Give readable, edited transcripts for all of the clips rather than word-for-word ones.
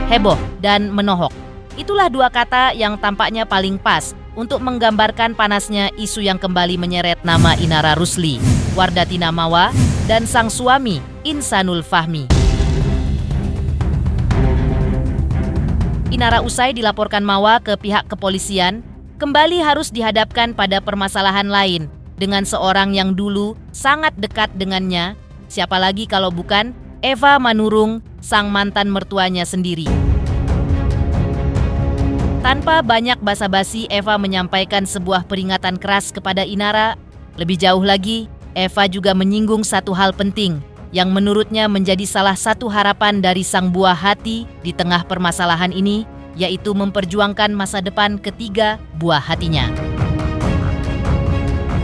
heboh, dan menohok. Itulah dua kata yang tampaknya paling pas untuk menggambarkan panasnya isu yang kembali menyeret nama Inara Rusli, Wardatina Mawa, dan sang suami Insanul Fahmi. Inara usai dilaporkan Mawa ke pihak kepolisian, kembali harus dihadapkan pada permasalahan lain dengan seorang yang dulu sangat dekat dengannya, siapa lagi kalau bukan Eva Manurung, sang mantan mertuanya sendiri. Tanpa banyak basa-basi, Eva menyampaikan sebuah peringatan keras kepada Inara. Lebih jauh lagi, Eva juga menyinggung satu hal penting yang menurutnya menjadi salah satu harapan dari sang buah hati di tengah permasalahan ini, yaitu memperjuangkan masa depan ketiga buah hatinya.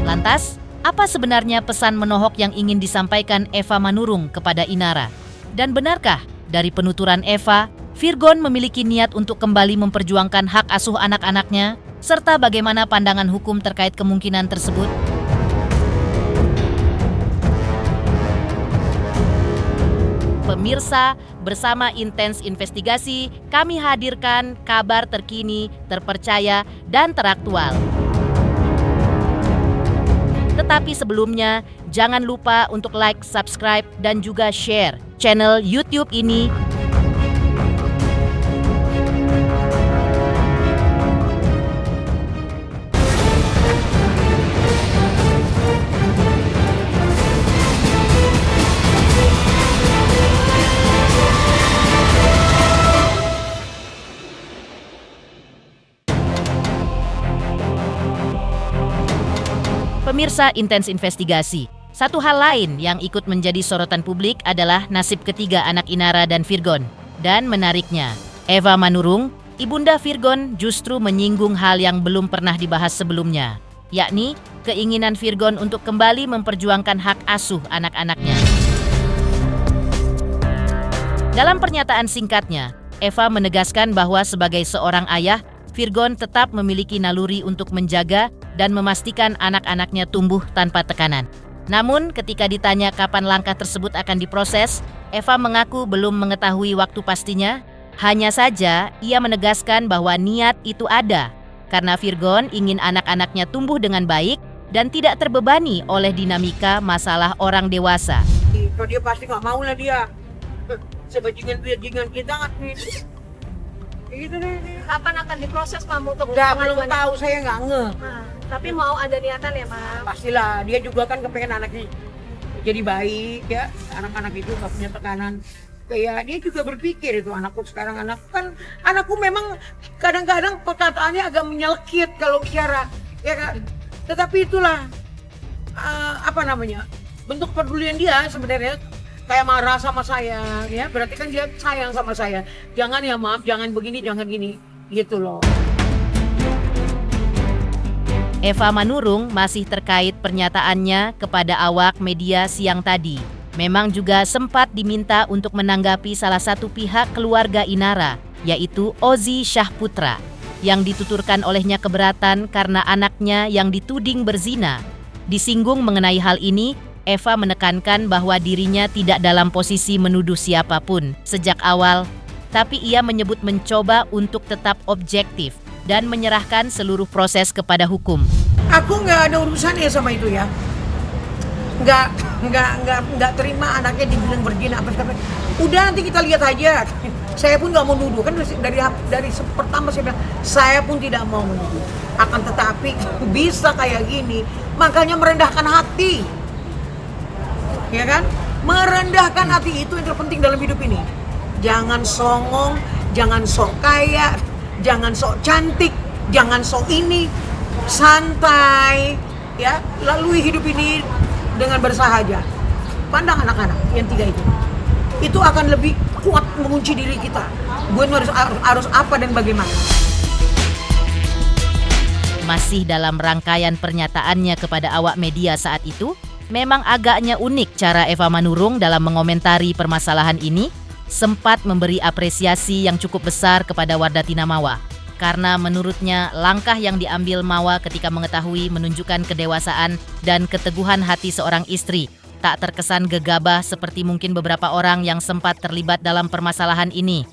Lantas, apa sebenarnya pesan menohok yang ingin disampaikan Eva Manurung kepada Inara? Dan benarkah dari penuturan Eva, Virgon memiliki niat untuk kembali memperjuangkan hak asuh anak-anaknya, serta bagaimana pandangan hukum terkait kemungkinan tersebut? Pemirsa, bersama Intens Investigasi, kami hadirkan kabar terkini, terpercaya, dan teraktual. Tetapi sebelumnya, jangan lupa untuk like, subscribe, dan juga share channel YouTube ini. Pemirsa Intens Investigasi, satu hal lain yang ikut menjadi sorotan publik adalah nasib ketiga anak Inara dan Virgon. Dan menariknya, Eva Manurung, ibunda Virgon, justru menyinggung hal yang belum pernah dibahas sebelumnya, yakni keinginan Virgon untuk kembali memperjuangkan hak asuh anak-anaknya. Dalam pernyataan singkatnya, Eva menegaskan bahwa sebagai seorang ayah, Virgon tetap memiliki naluri untuk menjaga dan memastikan anak-anaknya tumbuh tanpa tekanan. Namun, ketika ditanya kapan langkah tersebut akan diproses, Eva mengaku belum mengetahui waktu pastinya. Hanya saja, ia menegaskan bahwa niat itu ada, karena Virgon ingin anak-anaknya tumbuh dengan baik dan tidak terbebani oleh dinamika masalah orang dewasa. Kalau dia pasti nggak mau lah dia. Sebajingan kita kan gitu deh. Kapan akan diproses Pak untuk belum tahu, saya nggak ngeh. Tapi mau ada niatan ya Pak? Pastilah, dia juga kan kepengen anaknya jadi baik ya. Anak-anak itu nggak punya tekanan. Kayak dia juga berpikir itu anakku sekarang anakku memang kadang-kadang perkataannya agak menyelkit kalau bicara ya kan. Tetapi itulah bentuk pedulian dia sebenarnya. Kayak marah sama saya, ya berarti kan dia sayang sama saya. Jangan ya maaf, jangan begini, jangan gini, gitu loh. Eva Manurung masih terkait pernyataannya kepada awak media siang tadi. Memang juga sempat diminta untuk menanggapi salah satu pihak keluarga Inara, yaitu Ozi Syahputra, yang dituturkan olehnya keberatan karena anaknya yang dituding berzina. Disinggung mengenai hal ini, Eva menekankan bahwa dirinya tidak dalam posisi menuduh siapapun sejak awal, tapi ia menyebut mencoba untuk tetap objektif dan menyerahkan seluruh proses kepada hukum. Aku nggak ada urusannya sama itu ya. Nggak terima anaknya dibilang berzina apa. Udah nanti kita lihat aja. Saya pun nggak mau nuduh kan dari pertama saya bilang saya pun tidak mau menuduh. Akan tetapi bisa kayak gini, makanya merendahkan hati. Ya kan? Merendahkan hati itu yang terpenting dalam hidup ini. Jangan songong, jangan sok kaya, jangan sok cantik, jangan sok ini. Santai, ya. Lalui hidup ini dengan bersahaja. Pandang anak-anak yang tiga itu. Itu akan lebih kuat mengunci diri kita. Gue harus apa dan bagaimana. Masih dalam rangkaian pernyataannya kepada awak media saat itu, memang agaknya unik cara Eva Manurung dalam mengomentari permasalahan ini, sempat memberi apresiasi yang cukup besar kepada Wardatina Mawa. Karena menurutnya langkah yang diambil Mawa ketika mengetahui menunjukkan kedewasaan dan keteguhan hati seorang istri, tak terkesan gegabah seperti mungkin beberapa orang yang sempat terlibat dalam permasalahan ini.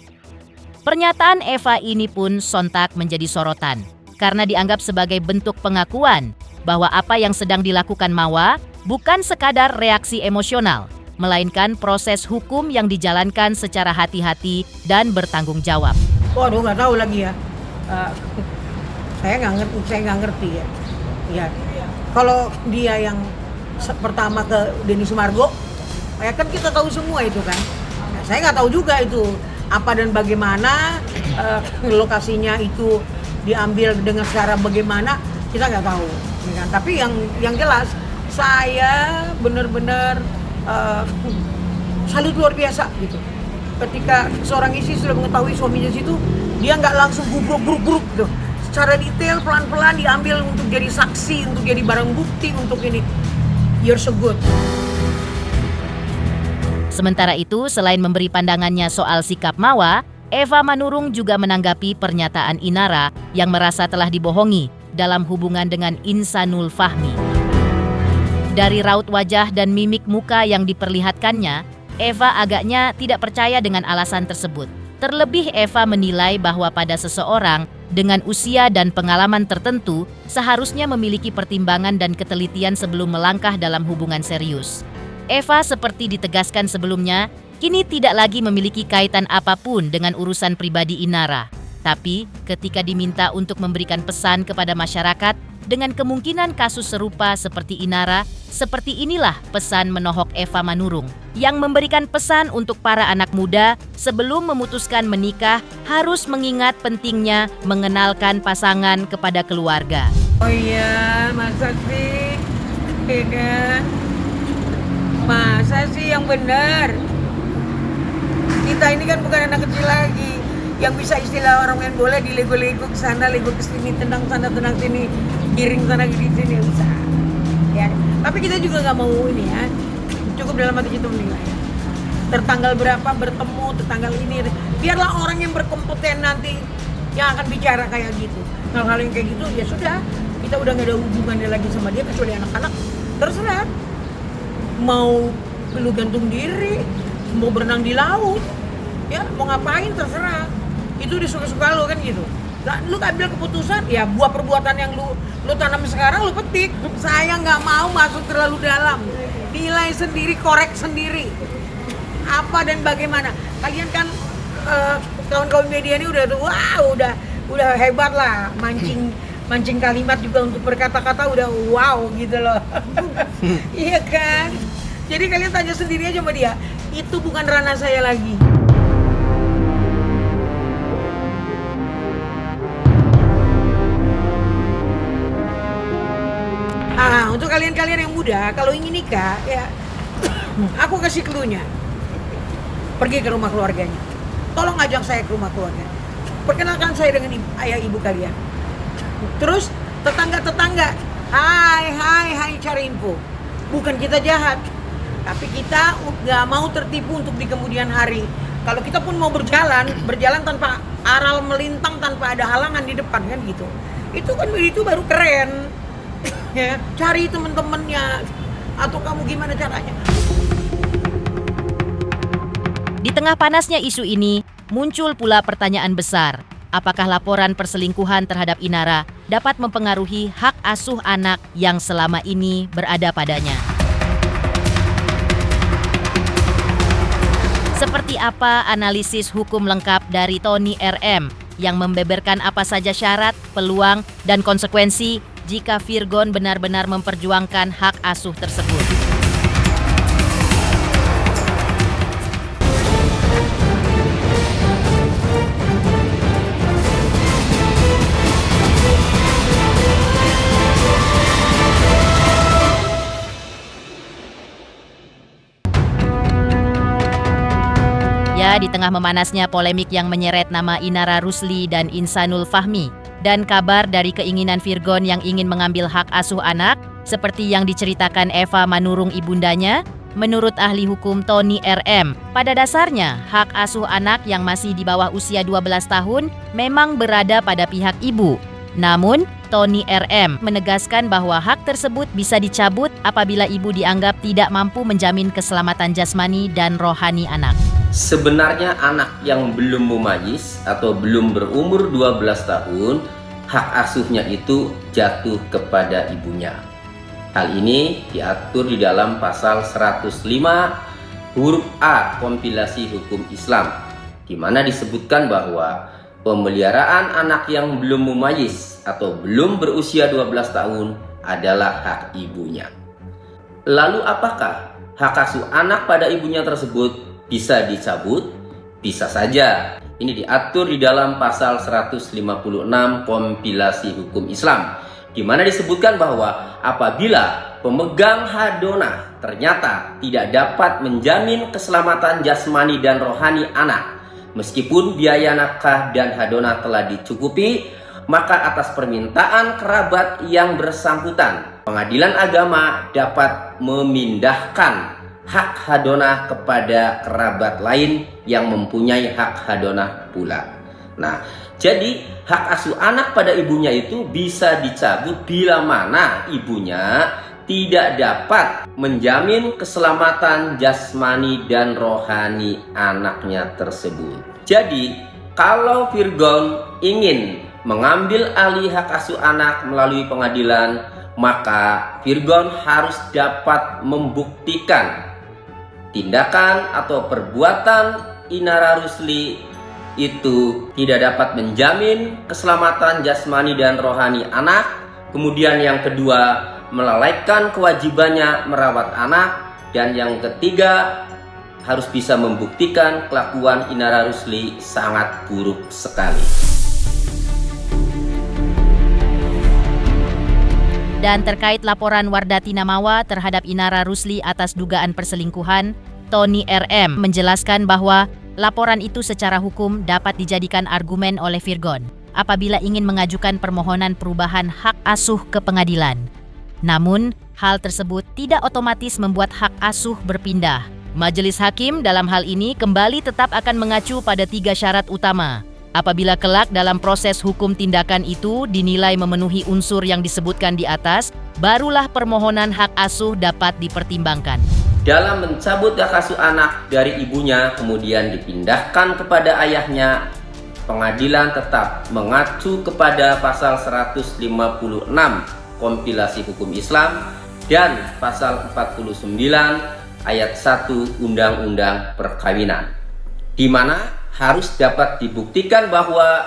Pernyataan Eva ini pun sontak menjadi sorotan karena dianggap sebagai bentuk pengakuan bahwa apa yang sedang dilakukan Mawa bukan sekadar reaksi emosional, melainkan proses hukum yang dijalankan secara hati-hati dan bertanggung jawab. Waduh, nggak tahu lagi ya. Saya nggak ngerti ya. Ya, kalau dia yang pertama ke Denny Sumargo, ya kan kita tahu semua itu kan. Nah, saya nggak tahu juga itu apa dan bagaimana lokasinya itu diambil dengan cara bagaimana, kita nggak tahu. Ya kan? Tapi yang jelas saya benar-benar salut luar biasa gitu. Ketika seorang istri sudah mengetahui suaminya situ, dia nggak langsung gubruk gitu. Secara detail pelan-pelan diambil untuk jadi saksi, untuk jadi barang bukti, untuk ini. You're so good. Sementara itu, selain memberi pandangannya soal sikap Mawa, Eva Manurung juga menanggapi pernyataan Inara yang merasa telah dibohongi dalam hubungan dengan Insanul Fahmi. Dari raut wajah dan mimik muka yang diperlihatkannya, Eva agaknya tidak percaya dengan alasan tersebut. Terlebih Eva menilai bahwa pada seseorang dengan usia dan pengalaman tertentu seharusnya memiliki pertimbangan dan ketelitian sebelum melangkah dalam hubungan serius. Eva seperti ditegaskan sebelumnya, kini tidak lagi memiliki kaitan apapun dengan urusan pribadi Inara. Tapi ketika diminta untuk memberikan pesan kepada masyarakat dengan kemungkinan kasus serupa seperti Inara, seperti inilah pesan menohok Eva Manurung yang memberikan pesan untuk para anak muda sebelum memutuskan menikah harus mengingat pentingnya mengenalkan pasangan kepada keluarga. Oh iya, masa sih? Ya kan? Masa sih yang benar? Kita ini kan bukan anak kecil lagi yang bisa istilah orang main bola di lego-lego ke sana, lego ke sini, tendang sana, tendang sini, giring sana, giring sini, bisa. Ya, tapi kita juga nggak mau ini ya, cukup dalam hati kita menilai. Tertanggal berapa bertemu, tertanggal ini, biarlah orang yang berkompeten nanti yang akan bicara kayak gitu. Hal-hal yang kayak gitu ya sudah, kita udah nggak ada hubungannya lagi sama dia kecuali anak-anak. Terserah, mau lu gantung diri, mau berenang di laut, ya mau ngapain terserah. Itu disuka-suka lu kan gitu. Nah, lu ambil keputusan, ya buah perbuatan yang lu tanam sekarang lu petik. Saya nggak mau masuk terlalu dalam. Nilai sendiri, korek sendiri. Apa dan bagaimana? Kalian kan kawan-kawan media ini udah udah hebat lah, mancing kalimat juga untuk berkata-kata udah wow gitu loh. Iya kan? Jadi kalian tanya sendiri aja sama dia. Itu bukan ranah saya lagi. Untuk kalian-kalian yang muda, kalau ingin nikah, ya aku kasih clue-nya. Pergi ke rumah keluarganya. Tolong ajak saya ke rumah keluarga. Perkenalkan saya dengan ayah ibu kalian. Terus tetangga-tetangga, hai cari info. Bukan kita jahat, tapi kita nggak mau tertipu untuk di kemudian hari. Kalau kita pun mau berjalan tanpa aral melintang, tanpa ada halangan di depan kan gitu. Itu baru keren. Ya, cari teman-temannya atau kamu gimana caranya. Di tengah panasnya isu ini, muncul pula pertanyaan besar. Apakah laporan perselingkuhan terhadap Inara dapat mempengaruhi hak asuh anak yang selama ini berada padanya? Seperti apa analisis hukum lengkap dari Tony RM yang membeberkan apa saja syarat, peluang, dan konsekuensi jika Virgon benar-benar memperjuangkan hak asuh tersebut? Ya, di tengah memanasnya polemik yang menyeret nama Inara Rusli dan Insanul Fahmi, dan kabar dari keinginan Virgon yang ingin mengambil hak asuh anak, seperti yang diceritakan Eva Manurung ibundanya, menurut ahli hukum Tony RM, pada dasarnya hak asuh anak yang masih di bawah usia 12 tahun memang berada pada pihak ibu. Namun, Tony RM menegaskan bahwa hak tersebut bisa dicabut apabila ibu dianggap tidak mampu menjamin keselamatan jasmani dan rohani anak. Sebenarnya anak yang belum mumayyiz atau belum berumur 12 tahun, hak asuhnya itu jatuh kepada ibunya. Hal ini diatur di dalam pasal 105 huruf A kompilasi hukum Islam, di mana disebutkan bahwa pemeliharaan anak yang belum mumayyiz atau belum berusia 12 tahun adalah hak ibunya. Lalu apakah hak asuh anak pada ibunya tersebut bisa dicabut? Bisa saja. Ini diatur di dalam pasal 156 kompilasi hukum Islam, di mana disebutkan bahwa apabila pemegang hadonah ternyata tidak dapat menjamin keselamatan jasmani dan rohani anak, meskipun biaya nafkah dan hadonah telah dicukupi, maka atas permintaan kerabat yang bersangkutan, pengadilan agama dapat memindahkan hak hadonah kepada kerabat lain yang mempunyai hak hadonah pula. Nah, jadi hak asuh anak pada ibunya itu bisa dicabut bila mana ibunya tidak dapat menjamin keselamatan jasmani dan rohani anaknya tersebut. Jadi, kalau Virgon ingin mengambil alih hak asuh anak melalui pengadilan, maka Virgon harus dapat membuktikan tindakan atau perbuatan Inara Rusli itu tidak dapat menjamin keselamatan jasmani dan rohani anak. Kemudian yang kedua, melalaikan kewajibannya merawat anak. Dan yang ketiga, harus bisa membuktikan kelakuan Inara Rusli sangat buruk sekali. Dan terkait laporan Wardati Namawa terhadap Inara Rusli atas dugaan perselingkuhan, Tony RM menjelaskan bahwa laporan itu secara hukum dapat dijadikan argumen oleh Virgon apabila ingin mengajukan permohonan perubahan hak asuh ke pengadilan. Namun, hal tersebut tidak otomatis membuat hak asuh berpindah. Majelis Hakim dalam hal ini kembali tetap akan mengacu pada 3 syarat utama. Apabila kelak dalam proses hukum tindakan itu dinilai memenuhi unsur yang disebutkan di atas, barulah permohonan hak asuh dapat dipertimbangkan. Dalam mencabut hak asuh anak dari ibunya kemudian dipindahkan kepada ayahnya, pengadilan tetap mengacu kepada pasal 156 kompilasi hukum Islam dan pasal 49 ayat 1 Undang-Undang Perkawinan, di mana harus dapat dibuktikan bahwa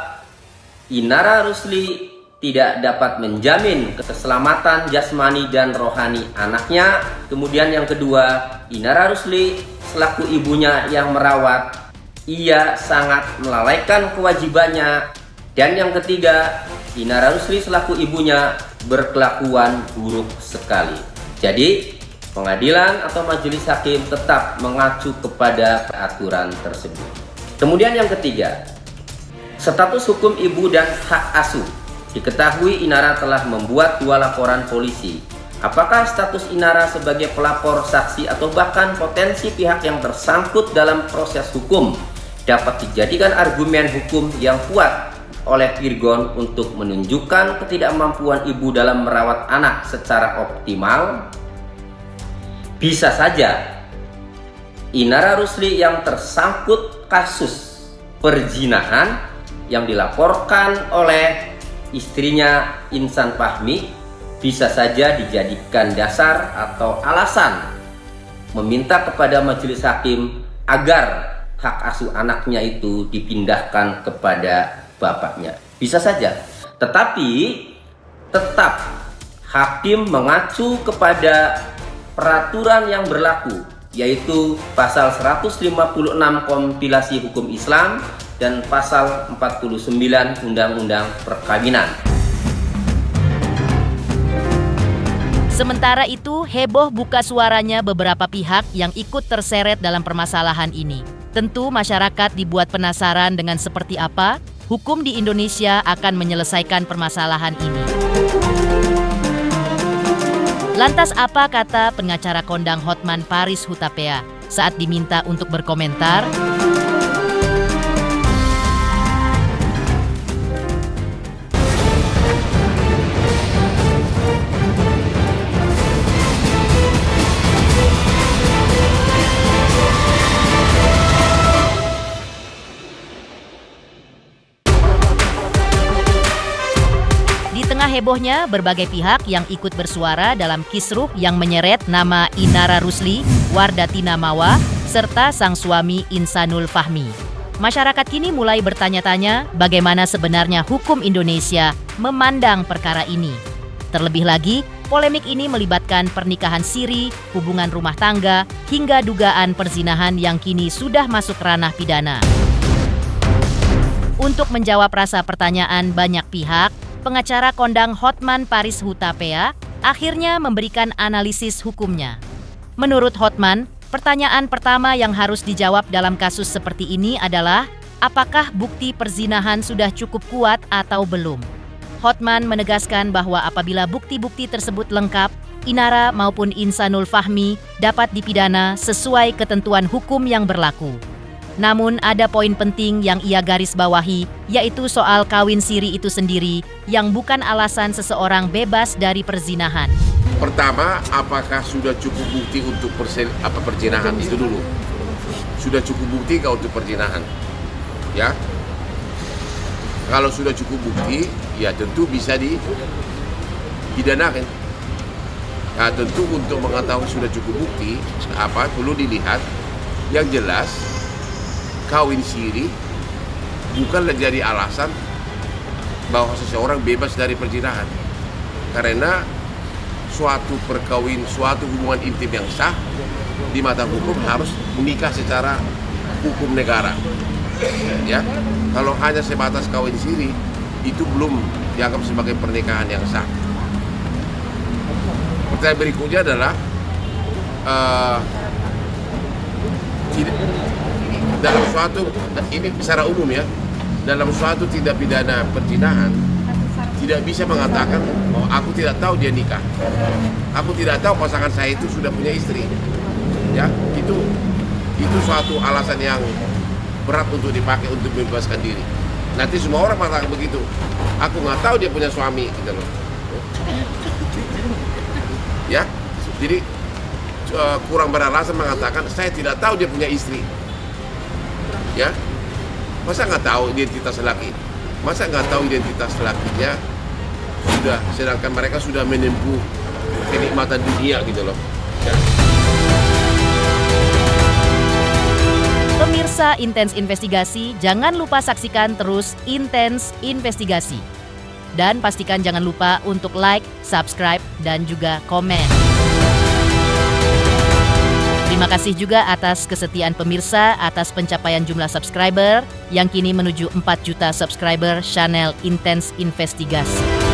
Inara Rusli tidak dapat menjamin keselamatan jasmani dan rohani anaknya. Kemudian yang kedua, Inara Rusli selaku ibunya yang merawat, ia sangat melalaikan kewajibannya. Dan yang ketiga, Inara Rusli selaku ibunya berkelakuan buruk sekali. Jadi, pengadilan atau majelis hakim tetap mengacu kepada peraturan tersebut. Kemudian yang ketiga, status hukum ibu dan hak asuh. Diketahui Inara telah membuat 2 laporan polisi. Apakah status Inara sebagai pelapor, saksi, atau bahkan potensi pihak yang tersangkut dalam proses hukum dapat dijadikan argumen hukum yang kuat oleh Virgon untuk menunjukkan ketidakmampuan ibu dalam merawat anak secara optimal? Bisa saja Inara Rusli yang tersangkut kasus perzinahan yang dilaporkan oleh istrinya Insan Fahmi bisa saja dijadikan dasar atau alasan meminta kepada majelis hakim agar hak asuh anaknya itu dipindahkan kepada bapaknya. Bisa saja. Tetapi tetap hakim mengacu kepada peraturan yang berlaku, yaitu pasal 156 kompilasi hukum Islam dan pasal 49 Undang-Undang Perkawinan. Sementara itu, heboh buka suaranya beberapa pihak yang ikut terseret dalam permasalahan ini. Tentu masyarakat dibuat penasaran dengan seperti apa hukum di Indonesia akan menyelesaikan permasalahan ini. Lantas apa kata pengacara kondang Hotman Paris Hutapea saat diminta untuk berkomentar? hebohnya, berbagai pihak yang ikut bersuara dalam kisruh yang menyeret nama Inara Rusli, Wardatina Mawa, serta sang suami Insanul Fahmi. Masyarakat kini mulai bertanya-tanya bagaimana sebenarnya hukum Indonesia memandang perkara ini. Terlebih lagi, polemik ini melibatkan pernikahan siri, hubungan rumah tangga, hingga dugaan perzinahan yang kini sudah masuk ranah pidana. Untuk menjawab rasa pertanyaan banyak pihak, pengacara kondang Hotman Paris Hutapea akhirnya memberikan analisis hukumnya. Menurut Hotman, pertanyaan pertama yang harus dijawab dalam kasus seperti ini adalah apakah bukti perzinahan sudah cukup kuat atau belum. Hotman menegaskan bahwa apabila bukti-bukti tersebut lengkap, Inara maupun Insanul Fahmi dapat dipidana sesuai ketentuan hukum yang berlaku. Namun ada poin penting yang ia garis bawahi, yaitu soal kawin siri itu sendiri yang bukan alasan seseorang bebas dari perzinahan. Pertama, apakah sudah cukup bukti untuk perzinahan itu dulu? Sudah cukup bukti kah untuk perzinahan? Ya, kalau sudah cukup bukti, ya tentu bisa dipidanakan. Nah, tentu untuk mengetahui sudah cukup bukti, perlu dilihat yang jelas. Kawin siri bukanlah jadi alasan bahwa seseorang bebas dari perzinahan, karena suatu hubungan intim yang sah di mata hukum harus menikah secara hukum negara. Ya, kalau hanya sebatas kawin siri itu belum dianggap sebagai pernikahan yang sah. Pertanyaan berikutnya adalah dalam suatu, ini secara umum ya, dalam suatu tindak pidana perzinahan tidak bisa mengatakan bahwa aku tidak tahu dia nikah, aku tidak tahu pasangan saya itu sudah punya istri. Ya, itu suatu alasan yang berat untuk dipakai untuk membebaskan diri. Nanti semua orang mengatakan begitu, aku nggak tahu dia punya suami, gitu loh. Ya, jadi kurang beralasan mengatakan saya tidak tahu dia punya istri. Ya, masa nggak tahu identitas laki? Masa nggak tahu identitas lakinya sudah, sedangkan mereka sudah menempuh kenikmatan dunia gitu loh. Ya. Pemirsa Intens Investigasi, jangan lupa saksikan terus Intens Investigasi. Dan pastikan jangan lupa untuk like, subscribe, dan juga komen. Terima kasih juga atas kesetiaan pemirsa, atas pencapaian jumlah subscriber yang kini menuju 4 juta subscriber channel Intens Investigasi.